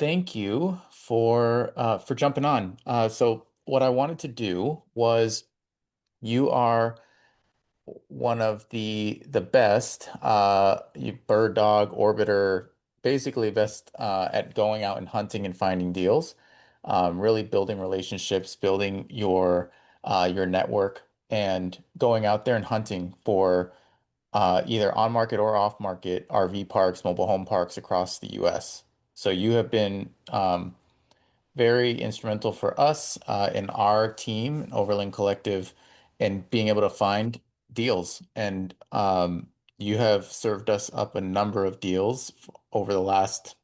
thank you for jumping on. So what I wanted to do was you are one of the best you bird dog orbiter, basically best at going out and hunting and finding deals, really building relationships, building your network, and going out there and hunting for either on market or off market RV parks, mobile home parks across the US. So you have been very instrumental for us in our team, Overland Collective, and being able to find deals. And you have served us up a number of deals over the last,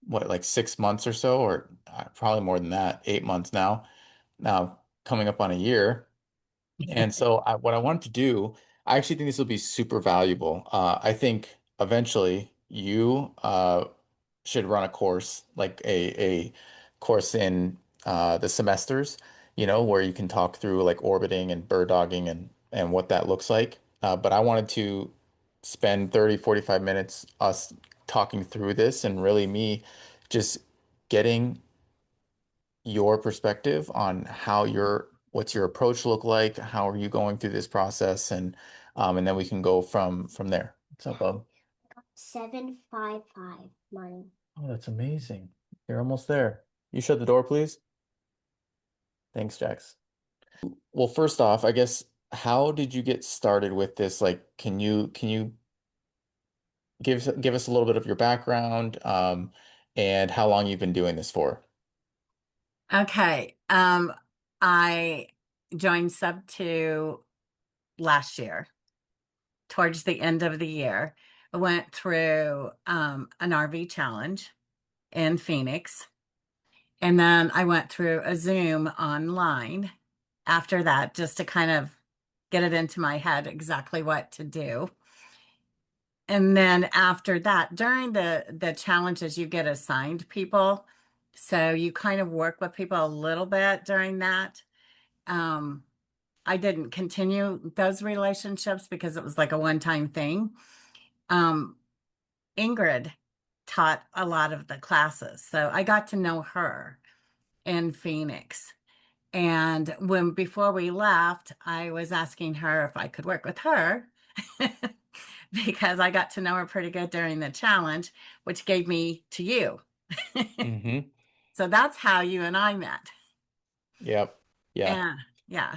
what, like 6 months or so, or probably more than that, 8 months now coming up on a year. And so what I want to do, I actually think this will be super valuable. I think eventually you should run a course, like a course in the semesters, where you can talk through like orbiting and bird dogging and what that looks like. But I wanted to spend 30, 45 minutes us talking through this and really me just getting your perspective on what's your approach look like? How are you going through this process? And then we can go from there. What's up, bub? 755, Martin. Oh, that's amazing. You're almost there. You shut the door, please. Thanks, Jax. Well, first off, I guess, how did you get started with this? Like, can you give us a little bit of your background, and how long you've been doing this for? Okay. I joined Sub 2 last year, towards the end of the year. I went through an RV challenge in Phoenix, and then I went through a Zoom online after that just to kind of get it into my head exactly what to do. And then after that, during the challenges, you get assigned people. So you kind of work with people a little bit during that. Um, I didn't continue those relationships because it was like a one-time thing. Um, Ingrid taught a lot of the classes, so I got to know her in Phoenix. And when before we left, I was asking her if I could work with her because I got to know her pretty good during the challenge, which gave me to you. Mm-hmm. So that's how you and I met. Yep. Yeah. And yeah.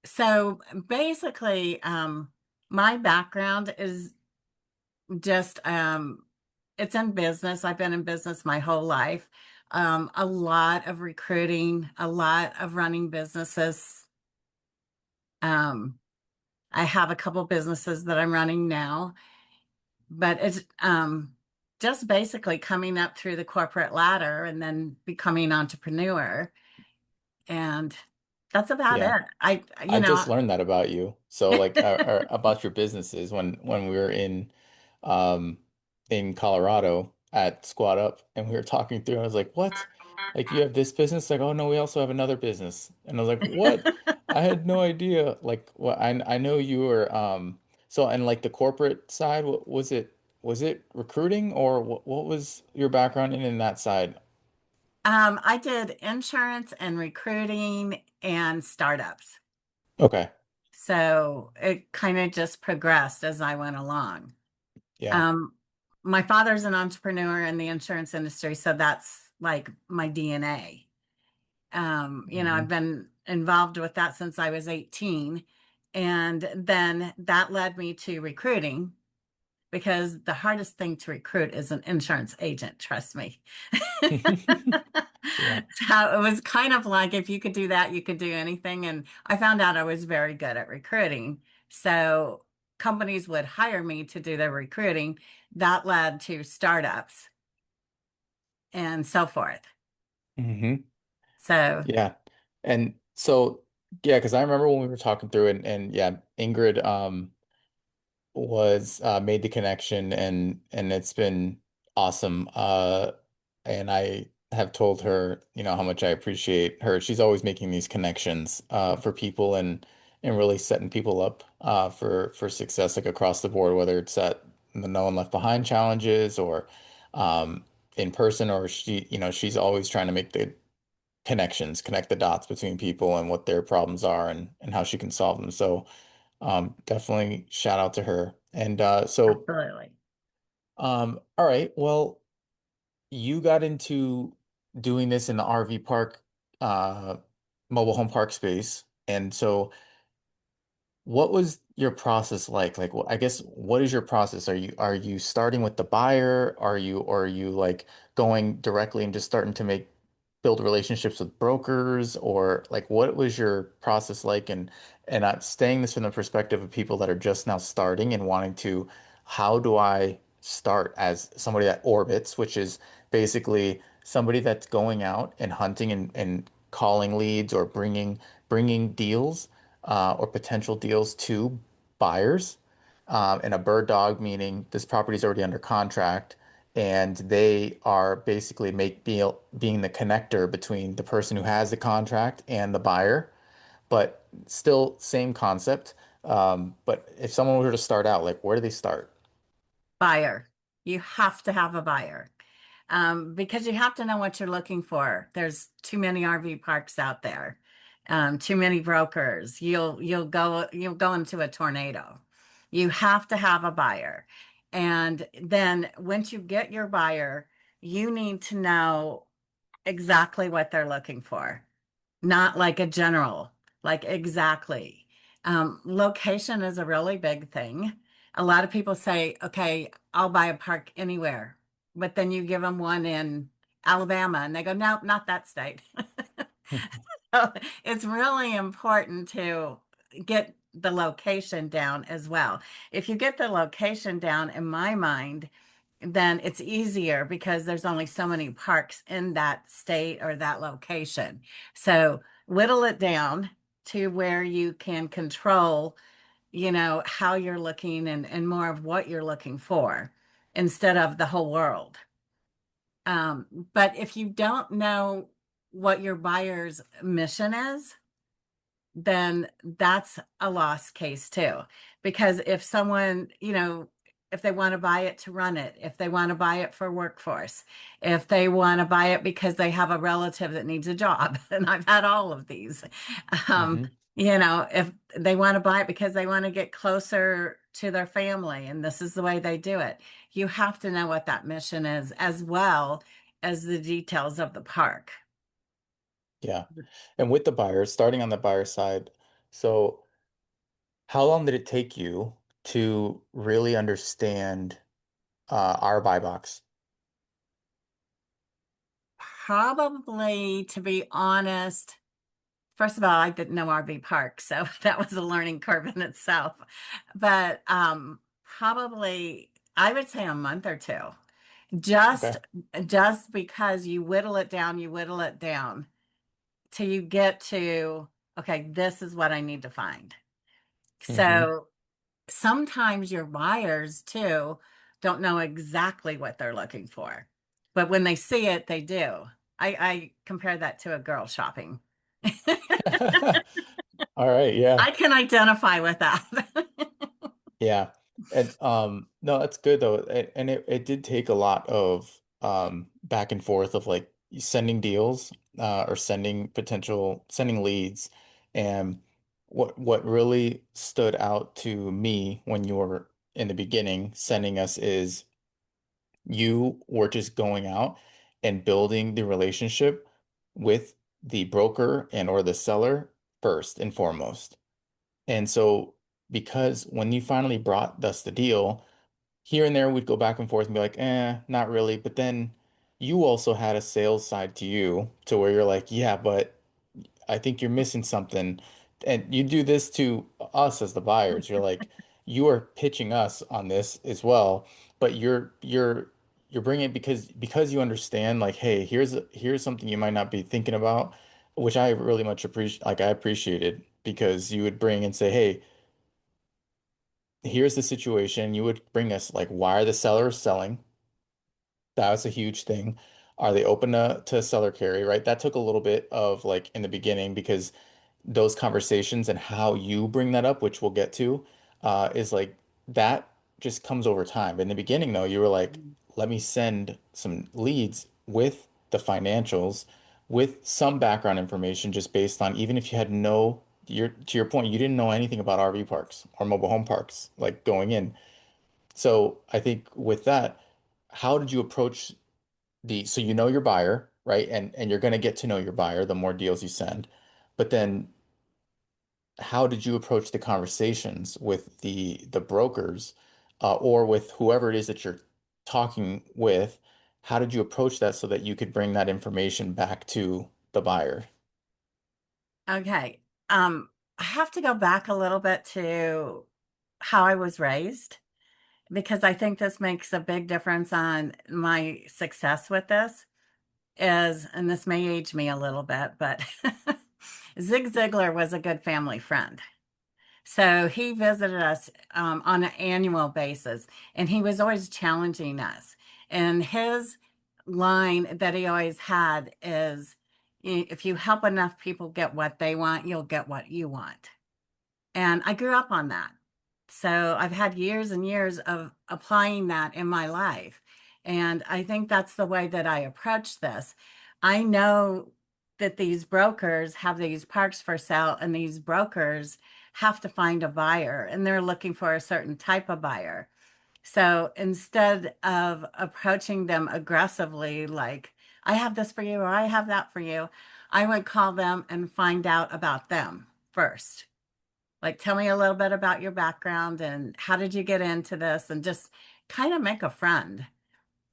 So basically, my background is just it's in business. I've been in business my whole life. A lot of recruiting, a lot of running businesses. Um, I have a couple businesses that I'm running now, but it's just basically coming up through the corporate ladder and then becoming an entrepreneur. And that's about Yeah. it. I, you I know, just learned that about you. So like about your businesses when we were um in Colorado at Squat Up and we were talking through, I was like, "What? Like you have this business?" Like, "Oh no, we also have another business." And I was like, "What?" I had no idea. Like, what I know you were so and like the corporate side, what was it recruiting or what was your background in that side? I did insurance and recruiting and startups. Okay. So it kind of just progressed as I went along. Yeah. Um, my father's an entrepreneur in the insurance industry, so that's like my DNA. I've Hmm. been involved with that since I was 18. And then that led me to recruiting because the hardest thing to recruit is an insurance agent, trust me. Yeah. So it was kind of like if you could do that, you could do anything. And I found out I was very good at recruiting. So companies would hire me to do their recruiting. That led to startups and so forth. Hmm. So, Yeah. And so, yeah, because I remember when we were talking through it, and yeah, Ingrid was made the connection, and it's been awesome. And I have told her, how much I appreciate her. She's always making these connections for people and really setting people up for success like across the board, whether it's at the No One Left Behind challenges or in person, or she's always trying to make the connections, connect the dots between people and what their problems are and how she can solve them. So definitely shout out to her. And Absolutely. all right, well, you got into doing this in the RV park, uh, mobile home park space. And so what was your process like? Like, I guess, what is your process? Are you starting with the buyer? Or are you like going directly and just starting to build relationships with brokers? Or like, what was your process like? And I'm saying this from the perspective of people that are just now starting and wanting to, how do I start as somebody that orbits, which is basically somebody that's going out and hunting and calling leads or bringing deals or potential deals to buyers. And a bird dog, meaning this property is already under contract, and they are basically being the connector between the person who has the contract and the buyer, but still same concept. But if someone were to start out, like where do they start? Buyer. You have to have a buyer. Because you have to know what you're looking for. There's too many RV parks out there, too many brokers. You'll go into a tornado. You have to have a buyer. And then once you get your buyer, you need to know exactly what they're looking for, not like a general, like exactly. Location is a really big thing. A lot of people say, okay, I'll buy a park anywhere. But then you give them one in Alabama and they go, nope, not that state. So it's really important to get the location down as well. If you get the location down, in my mind, then it's easier because there's only so many parks in that state or that location. So whittle it down to where you can control, how you're looking and more of what you're looking for instead of the whole world. But if you don't know what your buyer's mission is, then that's a lost case too. Because if someone, if they want to buy it to run it, if they want to buy it for workforce, if they want to buy it because they have a relative that needs a job, and I've had all of these, um, Hmm. if they want to buy it because they want to get closer to their family, and this is the way they do it, you have to know what that mission is as well as the details of the park. Yeah. And with the buyers, starting on the buyer side, so how long did it take you to really understand our buy box? Probably, to be honest, first of all, I didn't know RV park, so that was a learning curve in itself. But probably, I would say a month or two. Just Okay. just because you whittle it down till you get to, okay, this is what I need to find. Hmm. So sometimes your buyers too don't know exactly what they're looking for, but when they see it, they do. I compare that to a girl shopping. All right, yeah. I can identify with that. Yeah. And no, that's good though. And it did take a lot of back and forth of like sending deals or sending leads. And what really stood out to me when you were in the beginning sending us is you were just going out and building the relationship with the broker and or the seller first and foremost. And so, because when you finally brought us the deal, here and there we'd go back and forth and be like, not really. But then you also had a sales side to you to where you're like, yeah, but I think you're missing something. And you do this to us as the buyers. You're like, you are pitching us on this as well, but you're bringing it because you understand like, hey, here's something you might not be thinking about, which I really much appreciate. Like I appreciated because you would bring and say, hey, here's the situation. You would bring us like, why are the sellers selling? That was a huge thing. Are they open to seller carry, right? That took a little bit of like in the beginning because those conversations and how you bring that up, which we'll get to, is like that just comes over time. In the beginning, though, you were like, let me send some leads with the financials, with some background information, just based on even if you had no, to your point, you didn't know anything about RV parks or mobile home parks, like going in. So I think with that, how did you approach so you know your buyer, right? And you're going to get to know your buyer the more deals you send. But then how did you approach the conversations with the brokers or with whoever it is that you're talking with? How did you approach that so that you could bring that information back to the buyer? Okay. I have to go back a little bit to how I was raised because I think this makes a big difference on my success with this is, and this may age me a little bit, but Zig Ziglar was a good family friend. So he visited us on an annual basis, and he was always challenging us. And his line that he always had is, if you help enough people get what they want, you'll get what you want. And I grew up on that. So I've had years and years of applying that in my life. And I think that's the way that I approach this. I know that these brokers have these parks for sale, and these brokers have to find a buyer, and they're looking for a certain type of buyer. So instead of approaching them aggressively, like, I have this for you or I have that for you, I would call them and find out about them first. Like, tell me a little bit about your background and how did you get into this? And just kind of make a friend.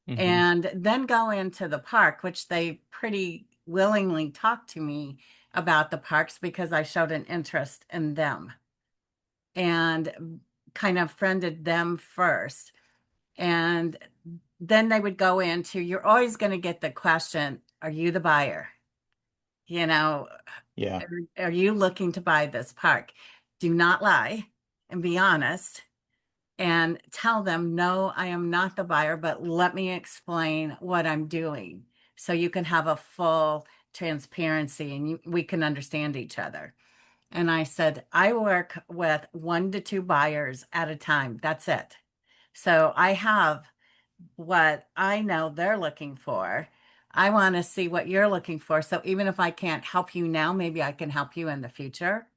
Hmm. And then go into the park, which they pretty willingly talked to me about the parks because I showed an interest in them and kind of friended them first. And then they would go into, you're always going to get the question, are you the buyer? You know, Yeah. are you looking to buy this park? Do not lie and be honest and tell them, no, I am not the buyer, but let me explain what I'm doing so you can have a full transparency and we can understand each other. And I said, I work with 1 to 2 buyers at a time. That's it. So I have what I know they're looking for. I want to see what you're looking for. So even if I can't help you now, maybe I can help you in the future.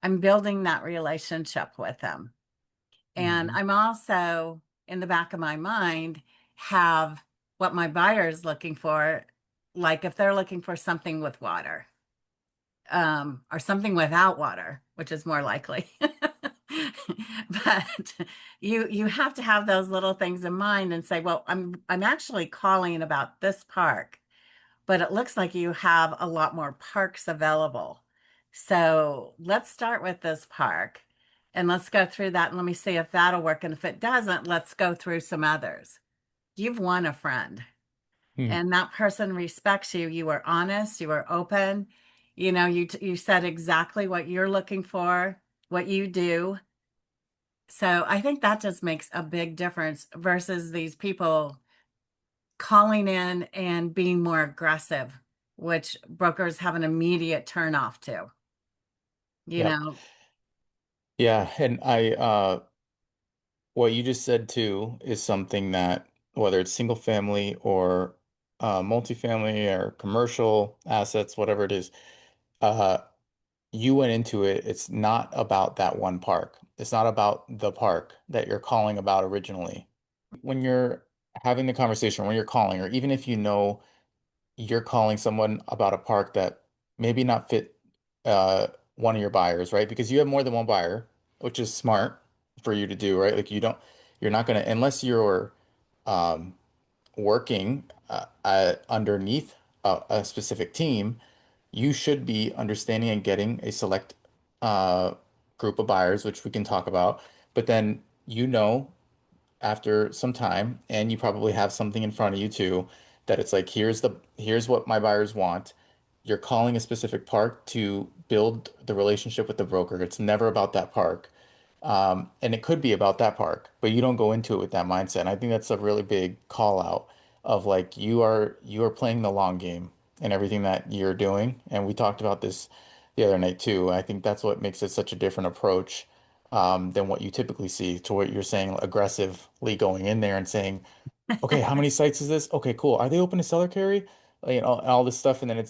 I'm building that relationship with them. And Hmm. I'm also in the back of my mind have what my buyer is looking for. Like if they're looking for something with water, or something without water, which is more likely. But you have to have those little things in mind and say, well, I'm actually calling about this park, but it looks like you have a lot more parks available. So let's start with this park and let's go through that and let me see if that'll work. And if it doesn't, let's go through some others. You've won a friend Hmm. and that person respects you. You were honest, you were open. You said exactly what you're looking for, what you do. So I think that just makes a big difference versus these people calling in and being more aggressive, which brokers have an immediate turn off to. You Yep. know, Yeah. And what you just said too is something that whether it's single family or multifamily or commercial assets, whatever it is, uh, you went into it. It's not about that one park. It's not about the park that you're calling about originally. When you're having the conversation, when you're calling, or even if you know you're calling someone about a park that maybe not fit uh, one of your buyers, right? Because you have more than one buyer, which is smart for you to do, right? Like you're not gonna, unless you're um, working underneath a specific team, you should be understanding and getting a select uh, group of buyers, which we can talk about. But then after some time, and you probably have something in front of you too, that it's like here's what my buyers want. You're calling a specific park to build the relationship with the broker. It's never about that park. And it could be about that park, but you don't go into it with that mindset. And I think that's a really big call out of like you are playing the long game in everything that you're doing. And we talked about this the other night too. I think that's what makes it such a different approach than what you typically see to what you're saying aggressively going in there and saying, Okay, how many sites is this? Okay, cool. Are they open to seller carry? All this stuff, and then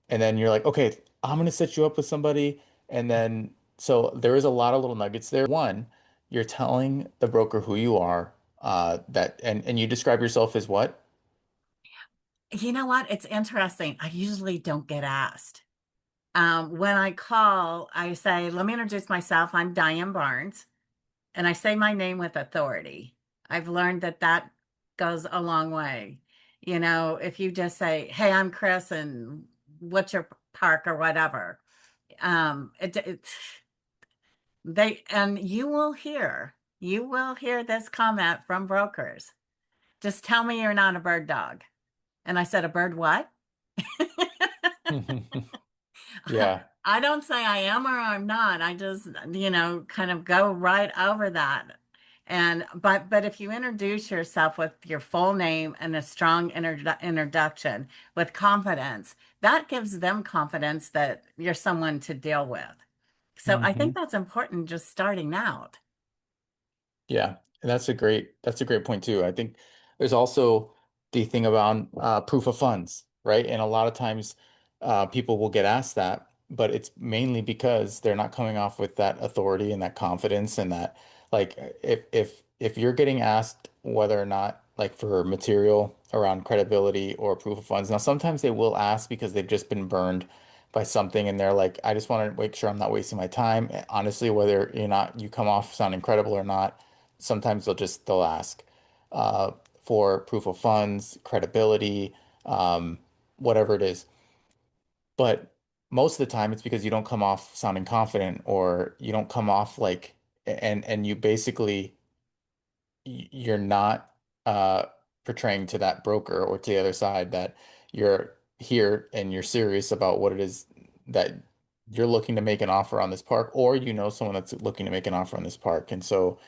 and then you're like, okay, I'm gonna set you up with somebody, and then so there is a lot of little nuggets there. One, you're telling the broker who you are, and you describe yourself as what? You know what? It's interesting. I usually don't get asked. When I call, I say, let me introduce myself. I'm Diane Barnes, and I say my name with authority. I've learned that that goes a long way. If you just say, hey, I'm Chris, and what's your park or whatever, it and you will hear this comment from brokers. Just tell me you're not a bird dog. And I said, a bird what? Yeah. I don't say I am or I'm not. I just, kind of go right over that. But if you introduce yourself with your full name and a strong introduction with confidence, that gives them confidence that you're someone to deal with. So I think Hmm. that's important just starting out. Yeah, and that's a great point too. I think there's also the thing about proof of funds, right? And a lot of times people will get asked that, but it's mainly because they're not coming off with that authority and that confidence and that like if you're getting asked whether or not like for material around credibility or proof of funds. Now sometimes they will ask because they've just been burned by something and they're like, I just want to make sure I'm not wasting my time. Honestly, whether you come off sounding credible or not sometimes they'll ask uh, for proof of funds, credibility, um, whatever it is. But most of the time, it's because you don't come off sounding confident, or you don't come off like, and you basically you're not portraying to that broker or to the other side that you're here and you're serious about what it is that you're looking to make an offer on this park, or someone that's looking to make an offer on this park. And so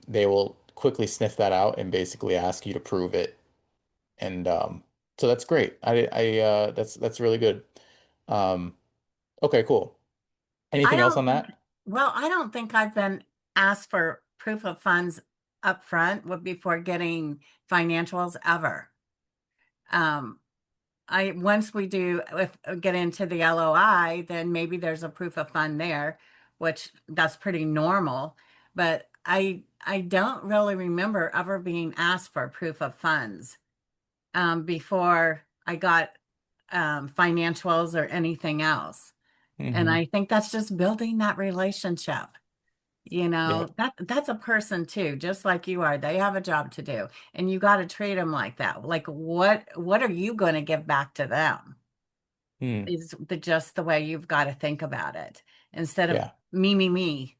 they will quickly sniff that out and basically ask you to prove it. And so that's great. That's really good. Um, okay, cool. I Anything else don't on think, that? well, I don't think I've been asked for proof of funds up front before getting financials ever. Um, I once we do if get into the LOI, then maybe there's a proof of fund there, which that's pretty normal. But I don't really remember ever being asked for proof of funds before I got financials or anything else. And Hmm. I think that's just building that relationship. Yeah. That's a person too, just like you are. They have a job to do, and you got to treat them like that. Like what are you going to give back to them? Hmm. Is just the way you've got to think about it instead of Yeah. me, me, me.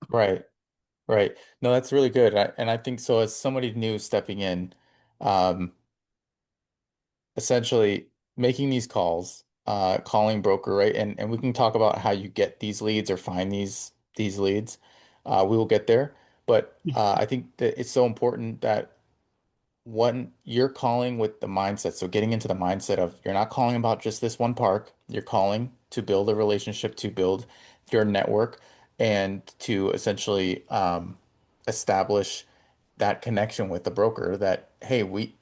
Right. Right. No, that's really good. And I think so as somebody new stepping in, um, essentially making these calls, calling broker, right? And we can talk about how you get these leads or find these leads. We will get there. But I think that it's so important that one, you're calling with the mindset. So getting into the mindset of you're not calling about just this one park. You're calling to build a relationship, to build your network, and to essentially establish that connection with the broker that, hey, we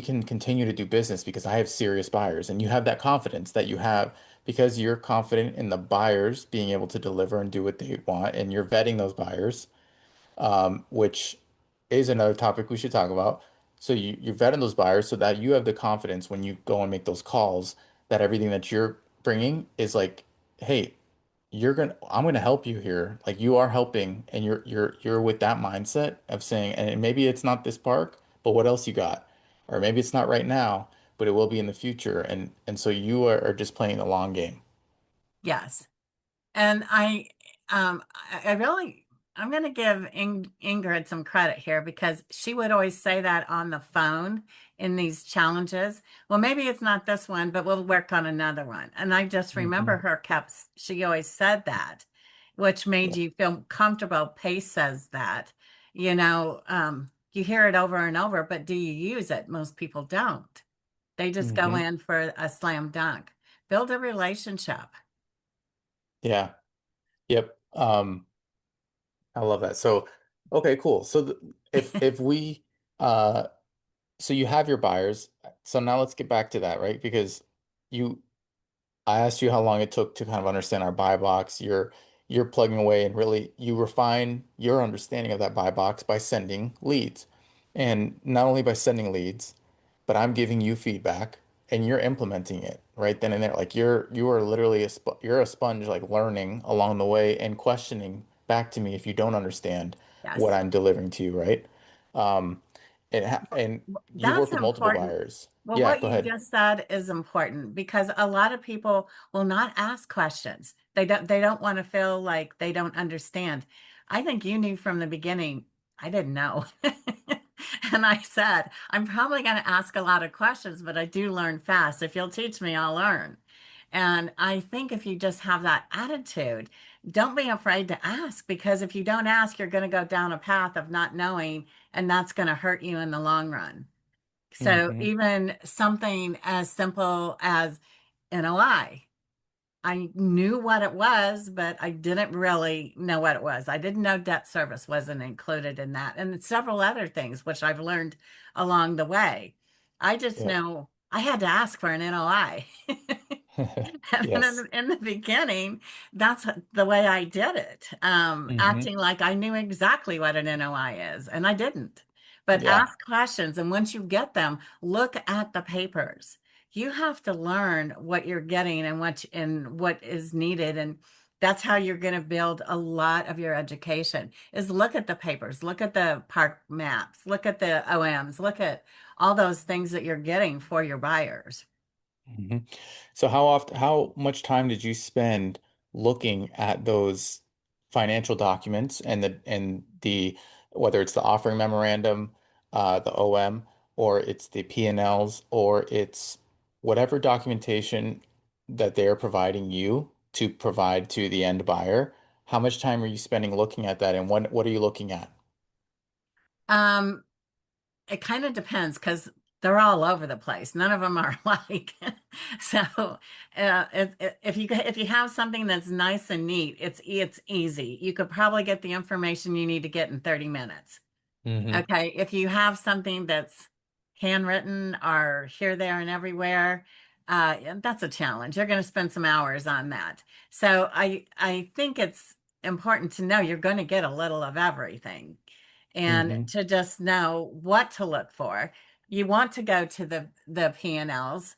can continue to do business because I have serious buyers. And you have that confidence that you have because you're confident in the buyers being able to deliver and do what they want, and you're vetting those buyers, which is another topic we should talk about. So you're vetting those buyers so that you have the confidence when you go and make those calls that everything that you're bringing is like, hey, I'm gonna help you here. Like you are helping, and you're with that mindset of saying, and maybe it's not this park, but what else you got? Or maybe it's not right now, but it will be in the future. And so you are just playing the long game. Yes. And I really, I'm going to give Ingrid some credit here because she would always say that on the phone in these challenges. Well, maybe it's not this one, but we'll work on another one. And I just remember Hmm. she always said that, which made Yeah. you feel comfortable. Pace says that, you hear it over and over, but do you use it? Most people don't. They just go Hmm. in for a slam dunk. Build a relationship. Yeah. Yep. I love that. So, okay, cool. So if we uh so you have your buyers. So now let's get back to that, right? Because you I asked you how long it took to kind of understand our buy box. You're plugging away and really you refine your understanding of that buy box by sending leads. And not only by sending leads, but I'm giving you feedback and you're implementing it right then and there. Like you are literally you're a sponge like learning along the way and questioning back to me if you don't understand what Yes. I'm delivering to you, right? Um, and you've That's worked with multiple important. buyers. Well, Yeah, what go you ahead. just said is important because a lot of people will not ask questions. They don't want to feel like they don't understand. I think you knew from the beginning, I didn't know. And I said, I'm probably going to ask a lot of questions, but I do learn fast. If you'll teach me, I'll learn. And I think if you just have that attitude, don't be afraid to ask because if you don't ask, you're going to go down a path of not knowing, and that's going to hurt you in the long run. So Hmm. even something as simple as NOI, I knew what it was, but I didn't really know what it was. I didn't know debt service wasn't included in that, and several other things which I've learned along the way. I just Yep. know I had to ask for an NOI. And Yes. in the beginning, that's the way I did it, Hmm. acting like I knew exactly what an NOI is, and I didn't. But Yeah. ask questions, and once you get them, look at the papers. You have to learn what you're getting and what is needed, and that's how you're going to build a lot of your education. Is look at the papers, look at the park maps, look at the OMs, look at all those things that you're getting for your buyers. Hmm. So how much time did you spend looking at those financial documents and the whether it's the offering memorandum, the OM, or it's the P&Ls, or it's whatever documentation that they are providing you to provide to the end buyer? How much time are you spending looking at that, and what are you looking at? Um, It kind of depends because they're all over the place. None of them are like. So, if you have something that's nice and neat, it's easy. You could probably get the information you need to get in 30 minutes. Hmm. Okay, if you have something that's handwritten or here, there, and everywhere, that's a challenge. You're going to spend some hours on that. So I think it's important to know you're going to get a little of everything and Hmm. to just know what to look for. You want to go to the P&Ls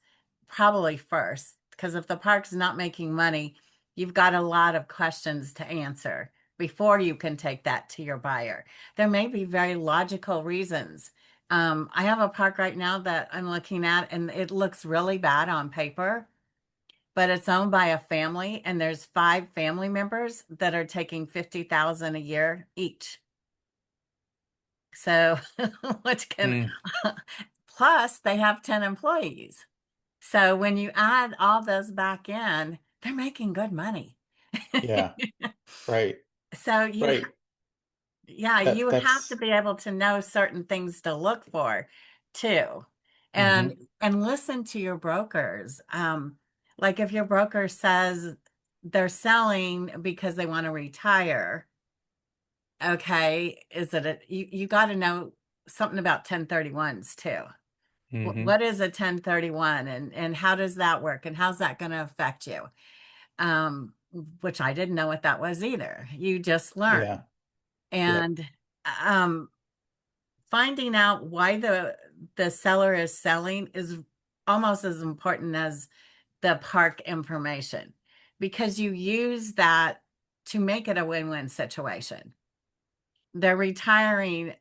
probably first because if the park's not making money, you've got a lot of questions to answer before you can take that to your buyer. There may be very logical reasons. I have a park right now that I'm looking at, and it looks really bad on paper, but it's owned by a family, and there's five family members that are taking 50,000 a year each. So, which can Mm. plus they have 10 employees. So when you add all those back in, they're making good money. Yeah. Right. So you Right. Yeah, That you have to that's be able to know certain things to look for too. And hmm and listen to your brokers. Like if your broker says they're selling because they want to retire, okay, you got to know something about 1031s too. hmm What is a 1031 and how does that work and how's that going to affect you? Um, which I didn't know what that was either. You just learn. Yeah. Yep. And um finding out why the seller is selling is almost as important as the park information because you use that to make it a win-win situation. They're retiring,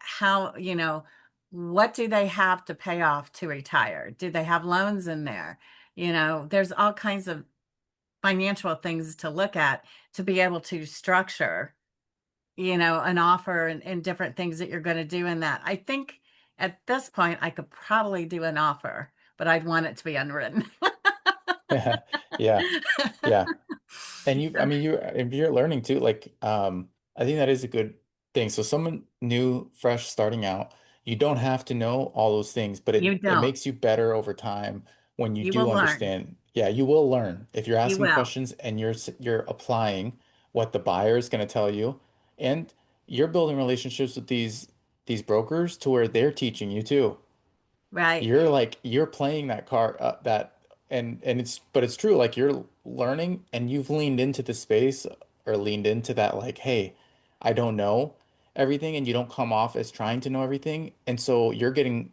what do they have to pay off to retire? Do they have loans in there? There's all kinds of financial things to look at to be able to structure an offer and different things that you're going to do in that. I think at this point, I could probably do an offer, but I'd want it to be unwritten. Yeah. Yeah. And I So mean, if you're learning too, like, I think that is a good thing. So someone new, fresh, starting out, you don't have to know all those things, but you it don't. makes you better over time when you You do will learn. understand. Yeah, you will learn if you're You asking will. questions and you're applying what the buyer is going to tell you, and you're building relationships with these. these brokers to where they're teaching you too. Right. You're like you're playing that card that and it's but it's true like you're learning and you've leaned into the space or leaned into that like hey, I don't know everything and you don't come off as trying to know everything. And so you're getting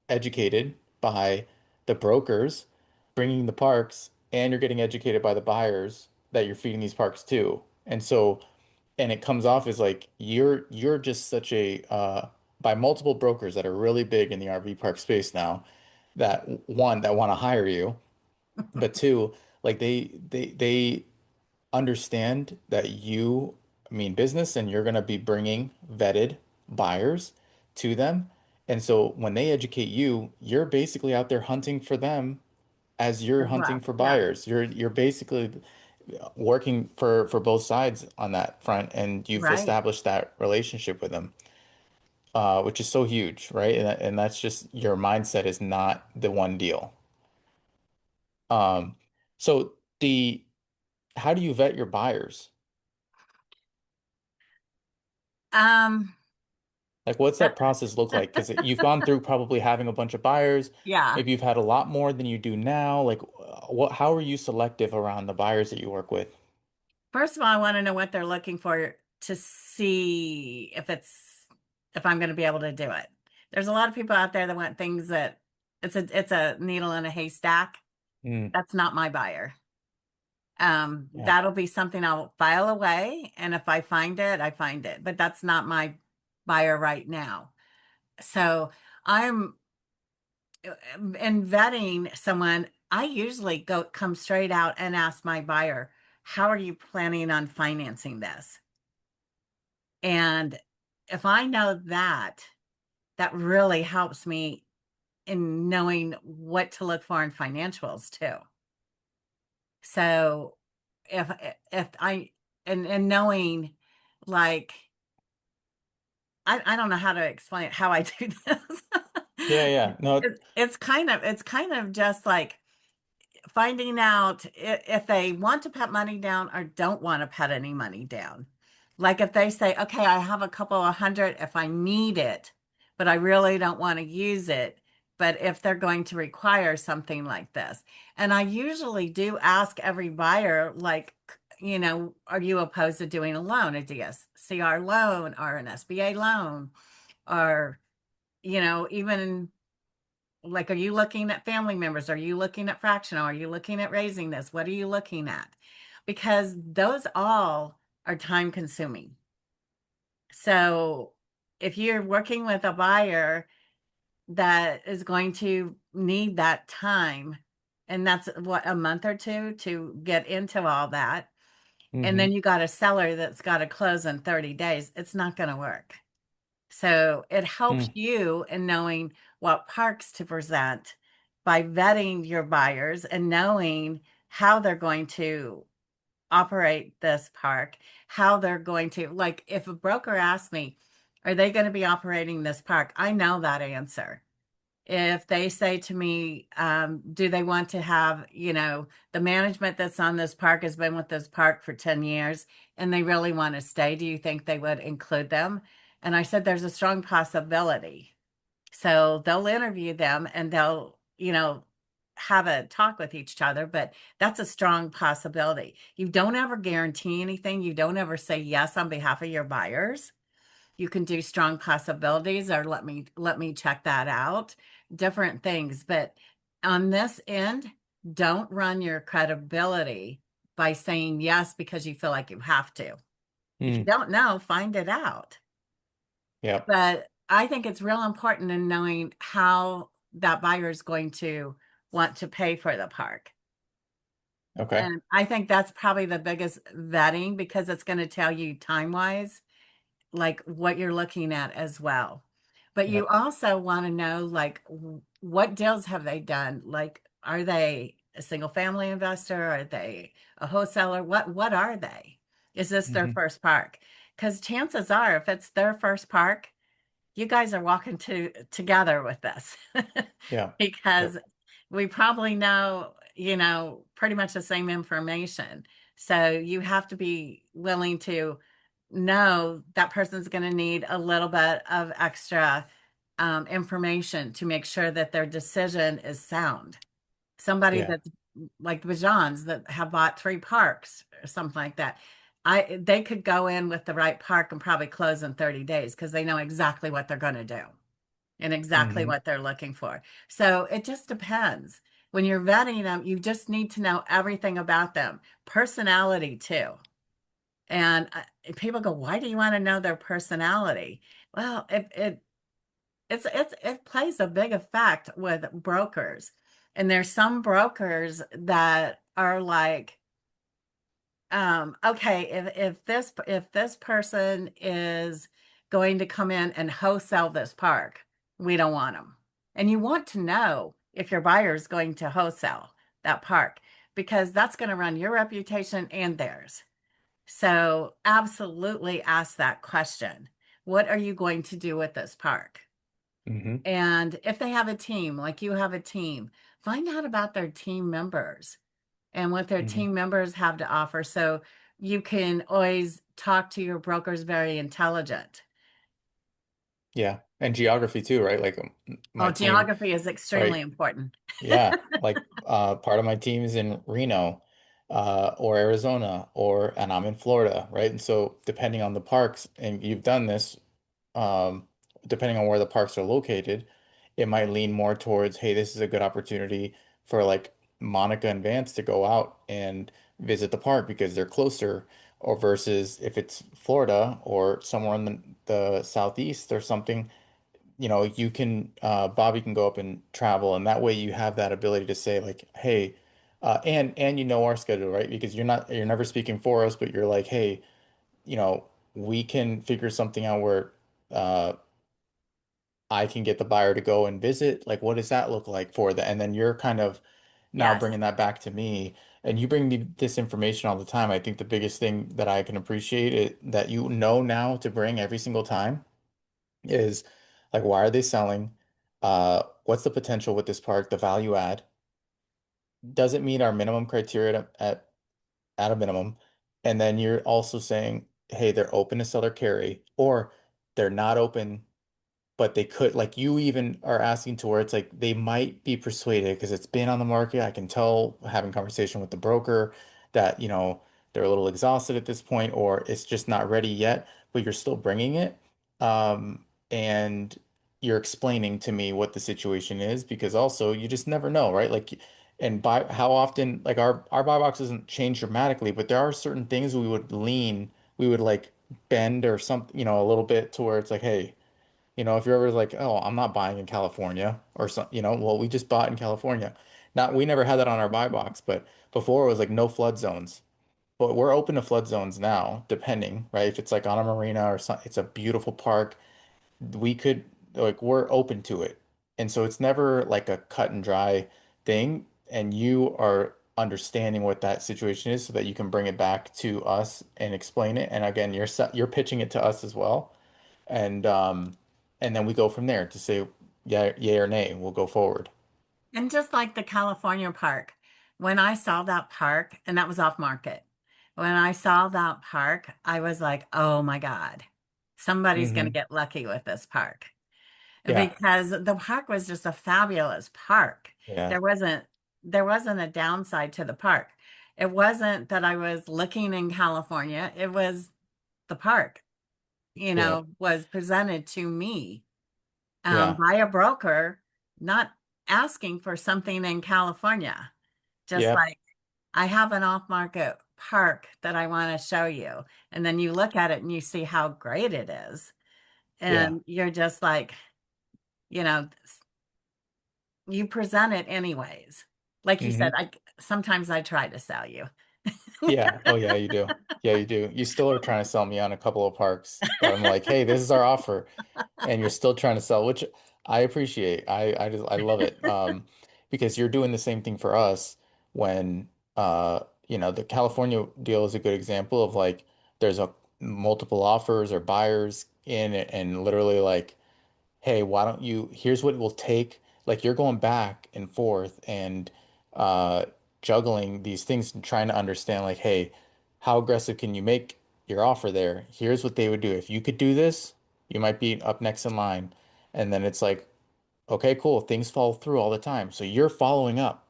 educated by the brokers bringing the parks and you're getting educated by the buyers that you're feeding these parks to. And so and it comes off as like you're just such a by multiple brokers that are really big in the RV park space now that one that want to hire you, but two, like they understand that you mean business and you're going to be bringing vetted buyers to them. And so when they educate you, you're basically out there hunting for them as you're As hunting well. for Yeah. buyers. You're basically working for both sides on that front, and you've Right. established that relationship with them, which is so huge, right? And that's just your mindset is not the one deal. Um, so the how do you vet your buyers? Um, Like, what's that process look like? Because you've gone through probably having a bunch of buyers. yeah. Maybe you've had a lot more than you do now. Like, what? How are you selective around the buyers that you work with? First of all, I want to know what they're looking for to see if I'm going to be able to do it. There's a lot of people out there that want things that it's a needle in a haystack. Mm, That's not my buyer. yeah. That'll be something I'll file away, and if I find it, I find it. But that's not my buyer right now. So I'm in vetting someone, I usually go come straight out and ask my buyer, how are you planning on financing this? And if I know that, that really helps me in knowing what to look for in financials too. So if if I and knowing like I don't know how to explain how I do this. Yeah, yeah. No. It's kind of just like finding out if they want to put money down or don't want to put any money down. Like if they say, okay, I have a couple of hundred if I need it, but I really don't want to use it. But if they're going to require something like this, and I usually do ask every buyer, like, are you opposed to doing a loan, a DSCR loan or an SBA loan, or, even like, are you looking at family members? Are you looking at fractional? Are you looking at raising this? What are you looking at? Because those all are time consuming. So if you're working with a buyer that is going to need that time, and that's what, a month or two to get into all that, and Hmm. then you got a seller that's got to close in 30 days, it's not going to work. So it helps Mm, you in knowing what parks to present by vetting your buyers and knowing how they're going to operate this park, how they're going to, like, if a broker asks me, are they going to be operating this park? I know that answer. If they say to me, do they want to have, the management that's on this park has been with this park for 10 years and they really want to stay, do you think they would include them? And I said, there's a strong possibility. So they'll interview them and they'll, have a talk with each other, but that's a strong possibility. You don't ever guarantee anything. You don't ever say yes on behalf of your buyers. You can do strong possibilities or let me check that out, different things. But on this end, don't run your credibility by saying yes because you feel like you have to. If you mm, don't know, find it out. yeah. But I think it's real important in knowing how that buyer is going to want to pay for the park. Okay. And I think that's probably the biggest vetting because it's going to tell you time wise like what you're looking at as well. But you Yep. also want to know like what deals have they done? Like are they a single family investor? Are they a wholesaler? What are they? Is this their Hmm. first park? Because chances are if it's their first park, you guys are walking together with this Yeah. because Yep. we probably know, pretty much the same information. So you have to be willing to know that person's going to need a little bit of extra information to make sure that their decision is sound. Somebody Yeah. that's like the Bajans that have bought three parks or something like that. They could go in with the right park and probably close in 30 days because they know exactly what they're going to do and exactly Hmm. what they're looking for. So it just depends. When you're vetting them, you just need to know everything about them, personality too. And people go, "Why do you want to know their personality?" Well, it plays a big effect with brokers. And there's some brokers that are like, okay, if this person is going to come in and wholesale this park, we don't want them. And you want to know if your buyer is going to wholesale that park because that's going to run your reputation and theirs. So absolutely ask that question. What are you going to do with this park? Hmm. And if they have a team, like you have a team, find out about their team members and what their Hmm. team members have to offer. So you can always talk to your brokers very intelligent. Yeah. And geography too, right? Like my Oh, team, geography is extremely right? important. Yeah, like part of my team is in Reno or Arizona and I'm in Florida, right? And so depending on the parks, and you've done this, um, depending on where the parks are located, it might lean more towards, hey, this is a good opportunity for like Monica and Vance to go out and visit the park because they're closer, or versus if it's Florida or somewhere in the southeast or something, you can Bobby can go up and travel, and that way you have that ability to say like, hey, and our schedule, right? Because you're never speaking for us, but you're like, hey, we can figure something out where uh I can get the buyer to go and visit. Like, what does that look like for the? And then you're kind of now Yes. bringing that back to me, and you bring me this information all the time. I think the biggest thing that I can appreciate it that now to bring every single time is like, why are they selling? What's the potential with this park? The value add doesn't meet our minimum criteria at a minimum. And then you're also saying, hey, they're open to seller carry, or they're not open, but they could, like you even are asking to where it's like they might be persuaded because it's been on the market. I can tell having conversation with the broker that, they're a little exhausted at this point, or it's just not ready yet, but you're still bringing it. And you're explaining to me what the situation is because also you just never know, right? Like, and buy how often, like our buy box doesn't change dramatically, but there are certain things we would like bend or something, a little bit to where it's like, hey, if you're ever like, oh, I'm not buying in California or some, well, we just bought in California. Not, we never had that on our buy box, but before it was like no flood zones. But we're open to flood zones now, depending, right? If it's like on a marina or some, it's a beautiful park, we could, like, we're open to it. And so it's never like a cut and dry thing. And you are understanding what that situation is so that you can bring it back to us and explain it. And again, you're pitching it to us as well and then we go from there to say yeah, yay or nay. We'll go forward. And just like the California park, when I saw that park, and that was off market, when I saw that park, I was like, oh my God, somebody's going to Hmm. get lucky with this park. Yeah, Because the park was just a fabulous park. yeah, There wasn't there wasn't a downside to the park. It wasn't that I was looking in California. It was the park, yeah, was presented to me yeah, by a broker, not asking for something in California. Just yep, like I have an off-market park that I want to show you. And then you look at it and you see how great it is. yeah. And you're just like, you know, you present it anyways. Like you said, Hmm. sometimes I try to sell you. Yeah. Oh yeah, you do. Yeah, you do. You still are trying to sell me on a couple of parks that I'm like, hey, this is our offer. And you're still trying to sell, which I appreciate. I love it. Because you're doing the same thing for us when the California deal is a good example of like there's a multiple offers or buyers in it and literally like, hey, why don't you, here's what it will take. Like you're going back and forth and uh juggling these things and trying to understand like, hey, how aggressive can you make? your offer there. Here's what they would do. If you could do this, you might be up next in line. And then it's like, okay, cool. Things fall through all the time. So you're following up.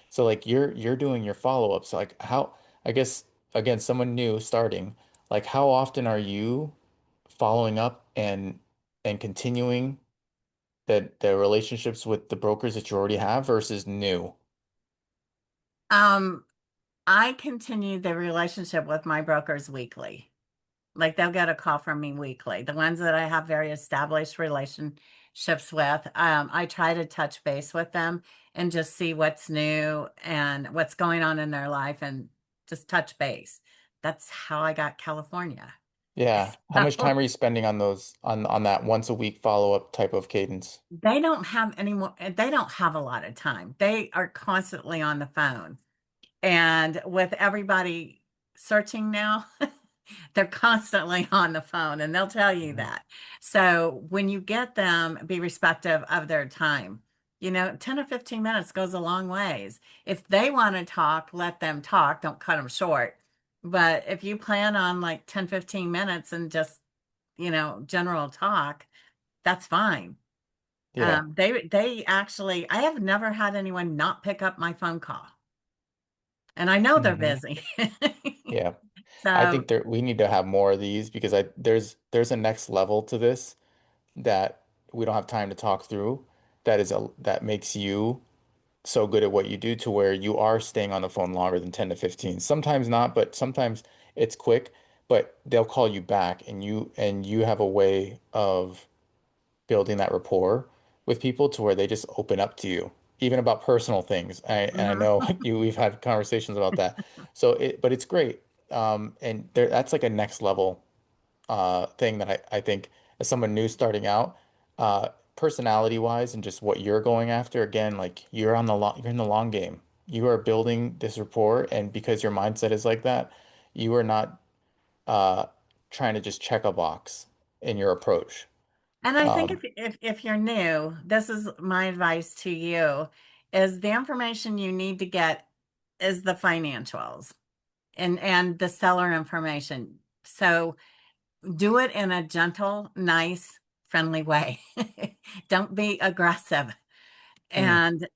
So like you're doing your follow-ups. Like how, I guess again, someone new starting, like how often are you following up and continuing the relationships with the brokers that you already have versus new? Um, I continue the relationship with my brokers weekly. Like they'll get a call from me weekly. The ones that I have very established relationships with, I try to touch base with them and just see what's new and what's going on in their life and just touch base. That's how I got California. Yeah. How much time So are you spending on those on that once a week follow-up type of cadence? they don't have any more, they don't have a lot of time. They are constantly on the phone. And with everybody searching now, they're constantly on the phone and they'll tell you Mhm. that. So when you get them, be respective of their time. 10 or 15 minutes goes a long ways. If they want to talk, let them talk. Don't cut them short. But if you plan on like 10, 15 minutes and just, general talk, that's fine. Yeah. They actually, I have never had anyone not pick up my phone call. And I know they're Hmm. busy. Yeah. I So, think we need to have more of these because there's a next level to this that we don't have time to talk through that makes you so good at what you do to where you are staying on the phone longer than 10 to 15. Sometimes not, but sometimes it's quick, but they'll call you back and you have a way of building that rapport with people to where they just open up to you, even about personal things. And I know mhm. we've had conversations about that. But it's great. And that's like a next level thing that I think as someone new starting out, personality wise and just what you're going after, again, like you're in the long game. You are building this rapport, and because your mindset is like that, you are not uh, trying to just check a box in your approach. And I think Um, if you're new, this is my advice to you, is the information you need to get is the financials and the seller information. So do it in a gentle, nice, friendly way. Don't be aggressive. hmm, And,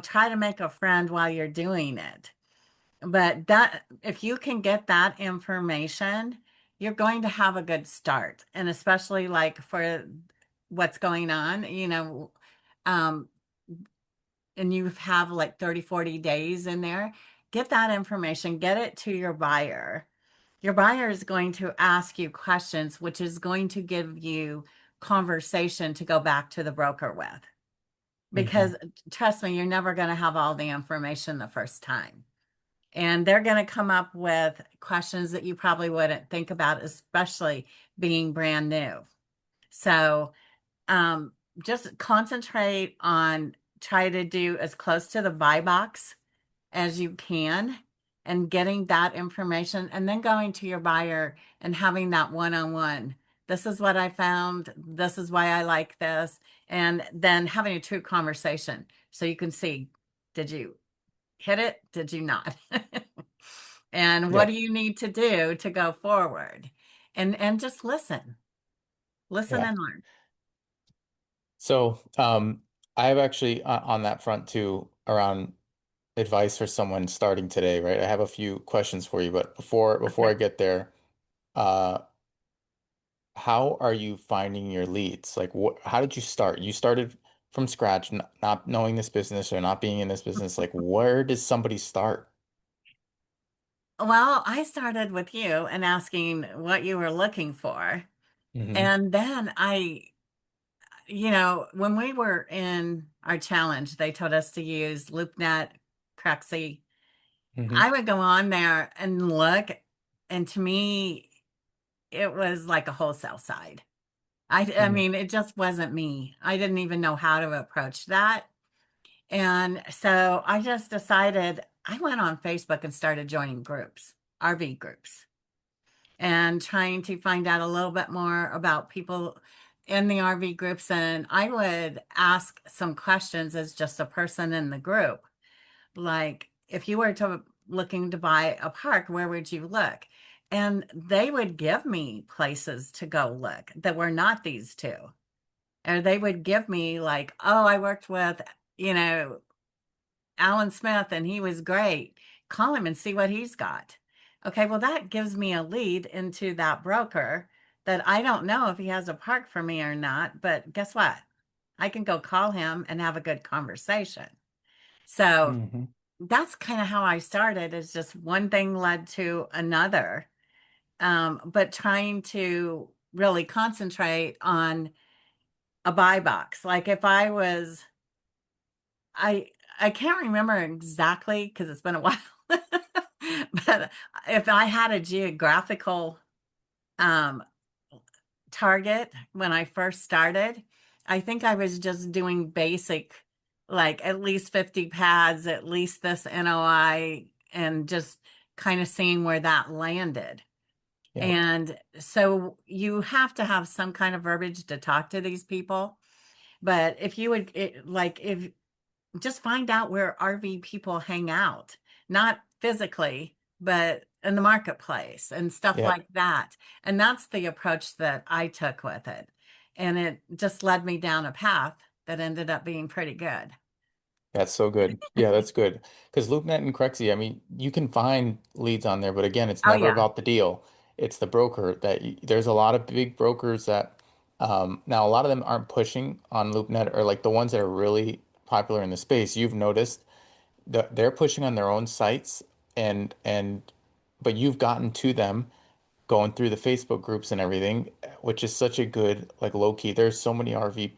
try to make a friend while you're doing it. But that if you can get that information, you're going to have a good start. And especially like for what's going on, um, and you have like 30, 40 days in there, get that information, get it to your buyer. Your buyer is going to ask you questions, which is going to give you conversation to go back to the broker with. hmm, Because trust me, you're never going to have all the information the first time. And they're going to come up with questions that you probably wouldn't think about, especially being brand new. So um, just concentrate on try to do as close to the buy box as you can and getting that information and then going to your buyer and having that one-on-one. This is what I found. This is why I like this. And then having a true conversation so you can see, did you hit it? Did you not? And what do yep, you need to do to go forward? And just listen yeah. and learn. So, I have actually on that front too, around advice for someone starting today, right? I have a few questions for you, but before I Okay. get there, uh, how are you finding your leads? Like, how did you start? You started from scratch, not knowing this business or not being in this business. Like, where does somebody start? Well, I started with you and asking what you were looking for. Hmm. And then when we were in our challenge, they told us to use LoopNet, Craxy. Hmm. I would go on there and look, and to me, it was like a wholesale side. I Hmm. mean, it just wasn't me. I didn't even know how to approach that. And so I just decided I went on Facebook and started joining groups, RV groups, and trying to find out a little bit more about people in the RV groups. And I would ask some questions as just a person in the group. Like, if you were to looking to buy a park, where would you look? And they would give me places to go look that were not these two. Or they would give me like, oh, I worked with, you know, Alan Smith and he was great. Call him and see what he's got. Okay, well, that gives me a lead into that broker that I don't know if he has a park for me or not, but guess what? I can go call him and have a good conversation. So Hmm. that's kind of how I started, is just one thing led to another. But trying to really concentrate on a buy box. Like if I was, I I can't remember exactly because it's been a while. But if I had a geographical um target when I first started, I think I was just doing basic, like at least 50 pads, at least this NOI, and just kind of seeing where that landed. Yep. And so you have to have some kind of verbiage to talk to these people. But if you would, like, if just find out where RV people hang out, not physically, but in the marketplace and stuff Yep. like that. And that's the approach that I took with it. And it just led me down a path that ended up being pretty good. That's so good. Yeah, that's good. Because LoopNet and Crexy, I mean, you can find leads on there, but again, it's Oh, never yeah. about the deal. It's the broker there's a lot of big brokers that now a lot of them aren't pushing on LoopNet, or like the ones that are really popular in the space. You've noticed that they're pushing on their own sites and but you've gotten to them going through the Facebook groups and everything, which is such a good, like, low key. There's so many RV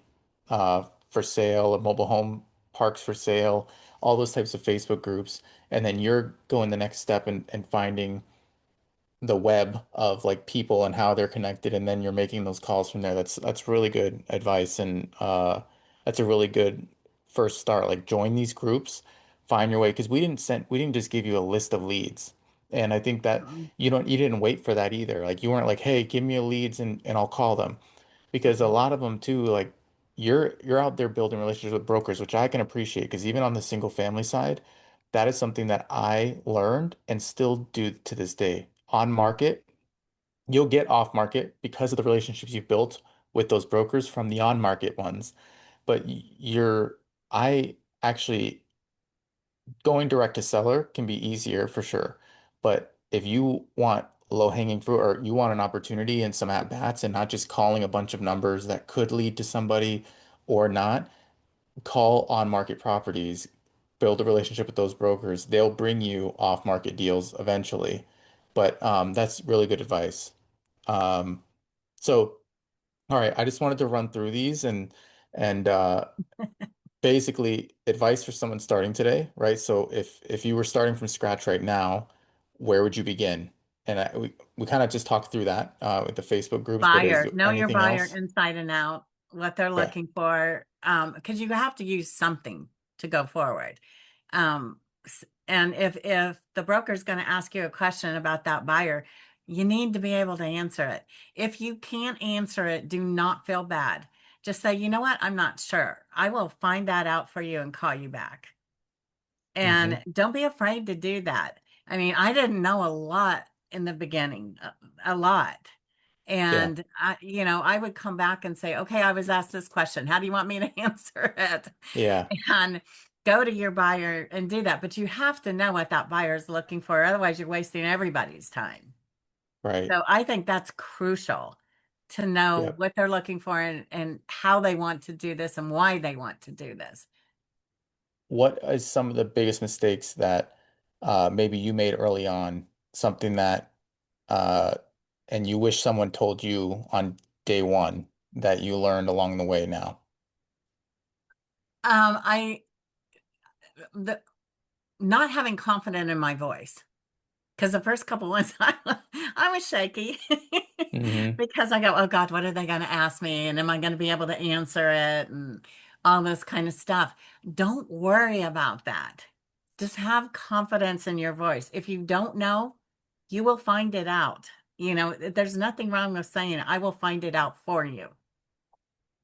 for sale, mobile home parks for sale, all those types of Facebook groups. And then you're going the next step and finding the web of like people and how they're connected, and then you're making those calls from there. That's really good advice, and that's a really good first start. Like, join these groups, find your way, because we didn't just give you a list of leads. And I think that Mm-mm. you didn't wait for that either. Like, you weren't like, hey, give me a leads and I'll call them. Because a Mm-mm. lot of them too, like, you're out there building relationships with brokers, which I can appreciate, because even on the single family side, that is something that I learned and still do to this day. On market, you'll get off market because of the relationships you've built with those brokers from the on market ones. But I actually, going direct to seller can be easier for sure. But if you want low hanging fruit, or you want an opportunity and some at bats and not just calling a bunch of numbers that could lead to somebody or not, call on market properties, build a relationship with those brokers. They'll bring you off market deals eventually. But that's really good advice. Um, so, all right, I just wanted to run through these and basically advice for someone starting today, right? So if you were starting from scratch right now, where would you begin? And we kind of just talked through that with the Facebook groups, but is Buyer, there know your anything buyer else? inside and out, what they're Okay. looking for, because you have to use something to go forward. And if the broker's going to ask you a question about that buyer, you need to be able to answer it. If you can't answer it, do not feel bad. Just say, you know what, I'm not sure. I will find that out for you and call you back. And Hmm. don't be afraid to do that. I mean, I didn't know a lot in the beginning, a lot. Yeah. And I would come back and say, okay, I was asked this question. How do you want me to answer it? Yeah. And go to your buyer and do that. But you have to know what that buyer is looking for. Otherwise, you're wasting everybody's time. Right. So I think that's crucial to know Yep. what they're looking for and how they want to do this and why they want to do this. What is some of the biggest mistakes that maybe you made early on, something that uh, and you wish someone told you on day one that you learned along the way now? I the not having confidence in my voice. Because the first couple ones, I was shaky Hmm. because I go, oh God, what are they going to ask me? And am I going to be able to answer it? And all this kind of stuff. Don't worry about that. Just have confidence in your voice. If you don't know, you will find it out. There's nothing wrong with saying, I will find it out for you.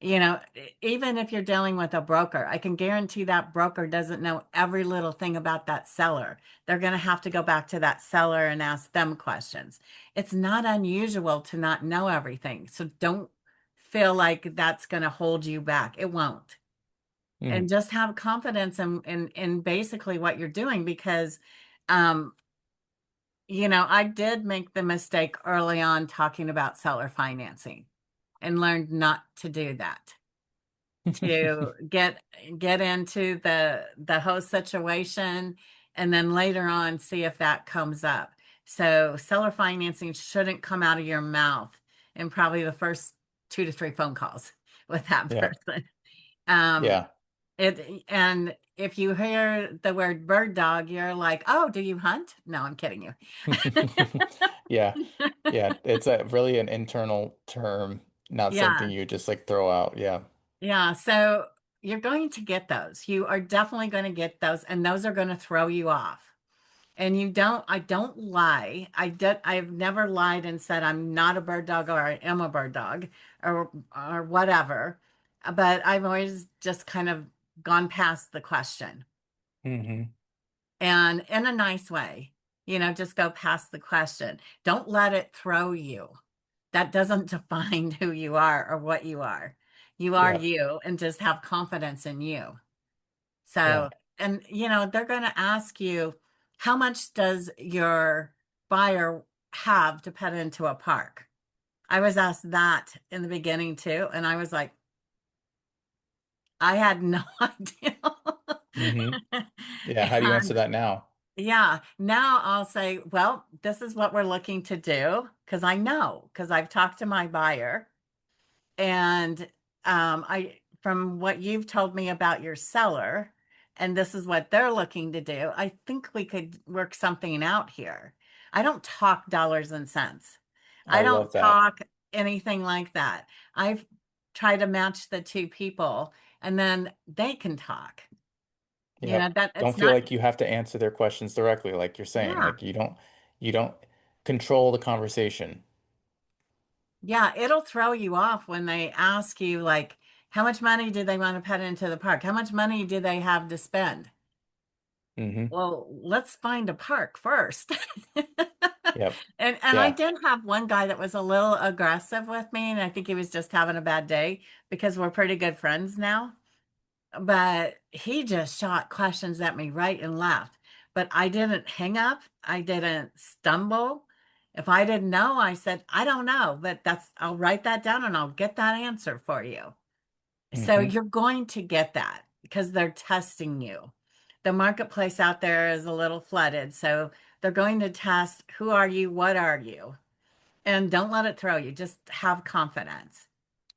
Even if you're dealing with a broker, I can guarantee that broker doesn't know every little thing about that seller. They're going to have to go back to that seller and ask them questions. It's not unusual to not know everything. So don't feel like that's going to hold you back. It won't. Mm, And just have confidence in basically what you're doing because um, I did make the mistake early on talking about seller financing and learned not to do that, to get into the whole situation and then later on see if that comes up. So seller financing shouldn't come out of your mouth in probably the first 2 to 3 phone calls with that yeah, person. Um, yeah. and if you hear the word bird dog, you're like, oh, do you hunt? No, I'm kidding you. Yeah, yeah. It's a really an internal term, not something Yeah. you just like throw out. Yeah. Yeah, so you're going to get those. You are definitely going to get those, and those are going to throw you off. And I don't lie. I've never lied and said I'm not a bird dog or I am a bird dog or whatever. But I've always just kind of gone past the question Hmm. and in a nice way, just go past the question. Don't let it throw you. That doesn't define who you are or what you are. You are Yeah, you and just have confidence in you. yeah. So, and they're going to ask you, how much does your buyer have to put into a park? I was asked that in the beginning too. And I was like, I had no idea. Hmm. Yeah. How do you answer And that now? yeah, now I'll say, well, this is what we're looking to do because I know, because I've talked to my buyer. And I, from what you've told me about your seller, and this is what they're looking to do, I think we could work something out here. I don't talk dollars and cents. I I don't love that. talk anything like that. I've tried to match the two people and then they can talk. Yep. That it's Don't feel not, like you have to answer their questions directly, like you're saying. yeah. Like you don't control the conversation. Yeah, it'll throw you off when they ask you, like, how much money do they want to put into the park? How much money do they have to spend? Hmm. Well, let's find a park first. Yep. And I Yeah. did have one guy that was a little aggressive with me, and I think he was just having a bad day because we're pretty good friends now. But he just shot questions at me right and left. But I didn't hang up. I didn't stumble. If I didn't know, I said, I don't know, but I'll write that down and I'll get that answer for you. So Hmm. you're going to get that because they're testing you. The marketplace out there is a little flooded. So they're going to test, who are you? What are you? And don't let it throw you. Just have confidence.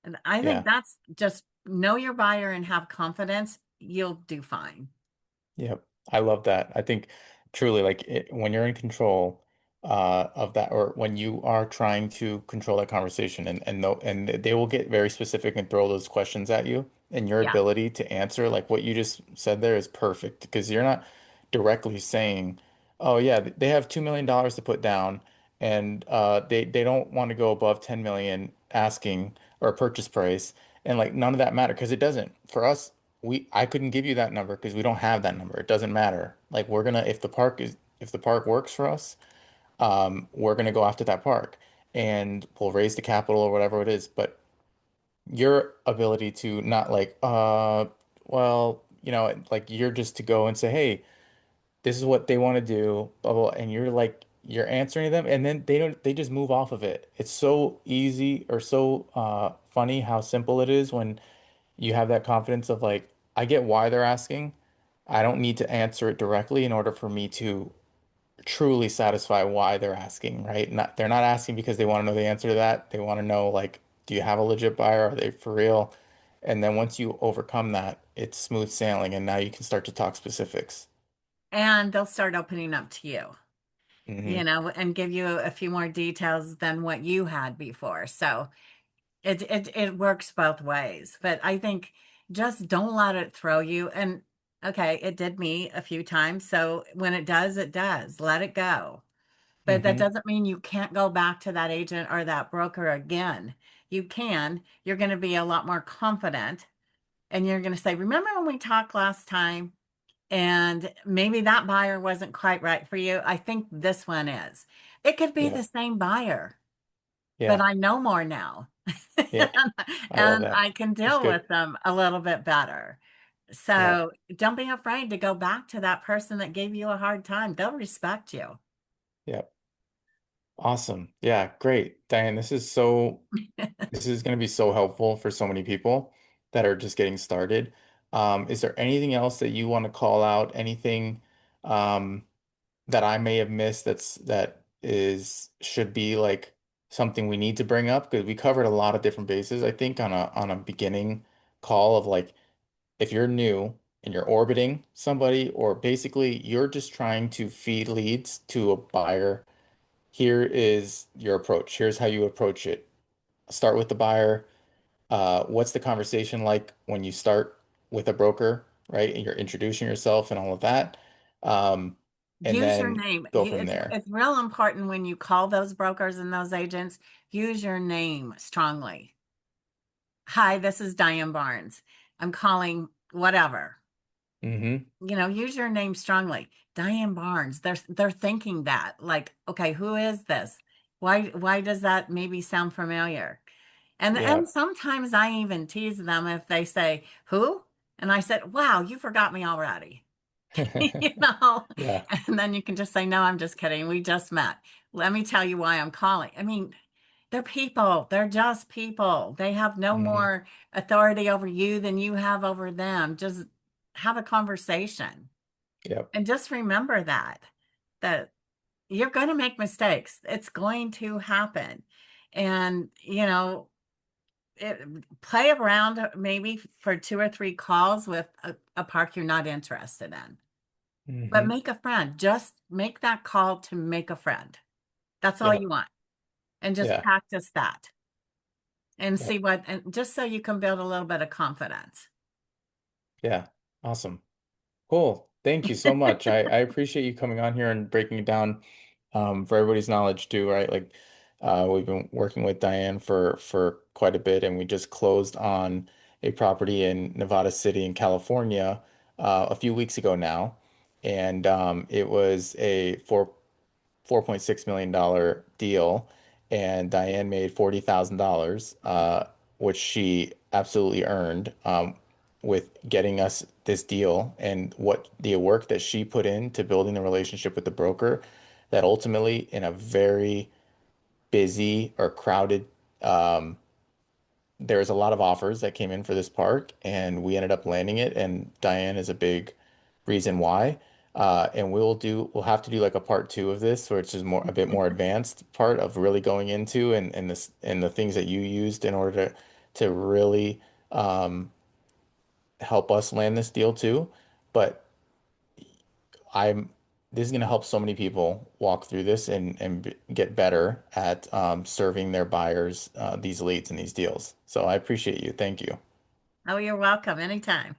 And I think Yeah. that's just know your buyer and have confidence. You'll do fine. Yep. I love that. I think truly when you're in control of that, or when you are trying to control that conversation, and they will get very specific and throw those questions at you, and your Yeah. ability to answer like what you just said there is perfect because you're not directly saying, oh yeah, they have $2 million to put down and they don't want to go above 10 million asking or purchase price, and like none of that matter because it doesn't for us. I couldn't give you that number because we don't have that number. It doesn't matter. Like we're gonna if the park works for us, we're gonna go after that park and we'll raise the capital or whatever it is. But your ability to not well, like you're just to go and say, hey, this is what they want to do, blah, blah, and you're answering them, and then they just move off of it. It's so easy or so funny how simple it is when you have that confidence of like, I get why they're asking. I don't need to answer it directly in order for me to truly satisfy why they're asking, right? They're not asking because they want to know the answer to that. They want to know like, do you have a legit buyer? Are they for real? And then once you overcome that, it's smooth sailing, and now you can start to talk specifics. And they'll start opening up to you, Hmm. and give you a few more details than what you had before. So it works both ways. But I think just don't let it throw you. And okay, it did me a few times. So when it does, it does. Let it go. but that Hmm. doesn't mean you can't go back to that agent or that broker again. You can. You're going to be a lot more confident and you're going to say, remember when we talked last time and maybe that buyer wasn't quite right for you? I think this one is. It could be Yeah. the same buyer, but Yeah. I know more now. Yeah. I love And that. I can That's deal good. with them a little bit better. Yeah. So don't be afraid to go back to that person that gave you a hard time. They'll respect you. Yeah. Awesome. Yeah, great. Diane, this is going to be so helpful for so many people that are just getting started. Is there anything else that you want to call out? Anything um, that I may have missed that is should be like something we need to bring up? Because we covered a lot of different bases, I think, on a beginning call of like if you're new and you're orbiting somebody, or basically you're just trying to feed leads to a buyer, here is your approach. Here's how you approach it. Start with the buyer. What's the conversation like when you start with a broker, right? And you're introducing yourself and all of that. Um, and Use your then name. go from there. It's real important when you call those brokers and those agents, use your name strongly. Hi, this is Diane Barnes. I'm calling whatever. Hmm. Use your name strongly. Diane Barnes. They're thinking that. Like, okay, who is this? Why does that maybe sound familiar? Yeah. And sometimes I even tease them if they say, "Who?" And I said, "Wow, you forgot me already." you know, Yeah. and then you can just say, "No, I'm just kidding. We just met. Let me tell you why I'm calling." I mean, they're people. They're just people. They have no Hmm. more authority over you than you have over them. Just have a conversation. Yep. And just remember that you're going to make mistakes. It's going to happen. And, it, play around maybe for two or three calls with a park you're not interested in. But Hmm. make a friend. Just make that call to make a friend. That's all you Yep. want. And just Yeah. practice that and see Yep. and just so you can build a little bit of confidence. Yeah. Awesome. Cool. Thank you so much. I appreciate you coming on here and breaking it down for everybody's knowledge too, right? Like we've been working with Diane for quite a bit, and we just closed on a property in Nevada City in California a few weeks ago now. And it was a 4.6 million dollar deal, and Diane made $40,000, which she absolutely earned with getting us this deal, and what the work that she put into building the relationship with the broker that ultimately in a very busy or crowded um, there was a lot of offers that came in for this park, and we ended up landing it. And Diane is a big reason why. And we'll have to do like a part two of this, which is more a bit more advanced part of really going into and the things that you used in order to really um, help us land this deal too. But I'm this is going to help so many people walk through this and get better at serving their buyers these leads and these deals. So I appreciate you. Thank you. Oh, you're welcome anytime.